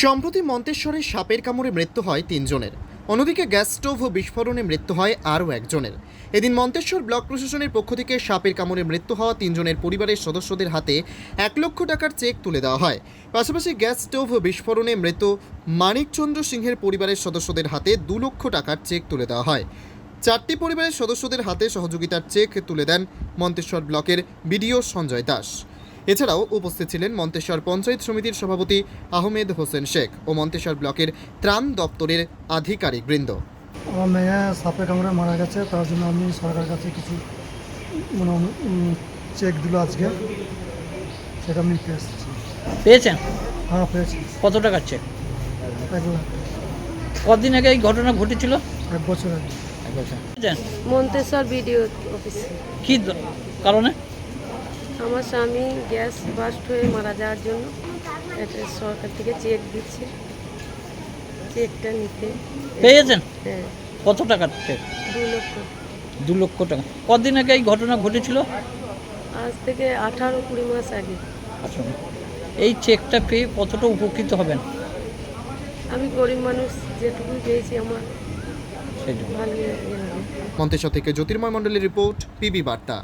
সম্প্রতি মন্তেশ্বরে সাপের কামড়ে মৃত্যু হয় ৩ জনের। অন্যদিকে গ্যাস স্টোভ ও বিস্ফোরণে মৃত্যু হয় আরও একজনের। এদিন মন্তেশ্বর ব্লক প্রশাসনের পক্ষ থেকে সাপের কামড়ে মৃত্যু হওয়া ৩ জনের পরিবারের সদস্যদের হাতে ১ লক্ষ টাকার চেক তুলে দেওয়া হয়। পাশাপাশি গ্যাস স্টোভ ও বিস্ফোরণে মৃত মানিকচন্দ্র সিংহের পরিবারের সদস্যদের হাতে ২ লক্ষ টাকার চেক তুলে দেওয়া হয়। ৪টি পরিবারের সদস্যদের হাতে সহযোগিতার চেক তুলে দেন মন্তেশ্বর ব্লকের বিডিও সঞ্জয় দাস। এছাড়াও উপস্থিত ছিলেন মন্তেশ্বর পঞ্চায়েত সমিতির সভাপতি আহমেদ হোসেন শেখ ও মন্তেশ্বর ব্লকের ত্রাণ দপ্তরের আধিকারিকবৃন্দ। আমার মেয়ে সাপে কামড়ে মারা গেছে, তার জন্য আমি সরকারের কাছে কিছু চেক দিল আজকে, সেটা আমি নিতে এসেছি। পেয়েছেন? হ্যাঁ পেয়েছি, কত টাকার চেক? 1 লাখ। কতদিন আগে এই ঘটনা ঘটেছিল? 1 বছর আগে। পেয়েছেন? মন্তেশ্বর বিডিও অফিসে কি কারণে? আমার স্বামী গ্যাস বাস্ট হয়ে মারা যাওয়ার জন্য একটা সরকার থেকে চেক দিচ্ছে, চেকটা নিতে। পেয়েছেন? হ্যাঁ, কত টাকার চেক? 2 লক্ষ। 2 লক্ষ টাকা। কতদিন আগে এই ঘটনা ঘটেছিল? আজ থেকে 18-20 মাস আগে। আচ্ছা, এই চেকটা পেয়ে কতটা উপকৃত হবেন? আমি গরিব মানুষ, যেটুকু পেয়েছি আমার সেটা ভালো হবে। মন্তেশ্বর থেকে জ্যোতির্ময় মণ্ডলের রিপোর্ট, পিবি বার্তা।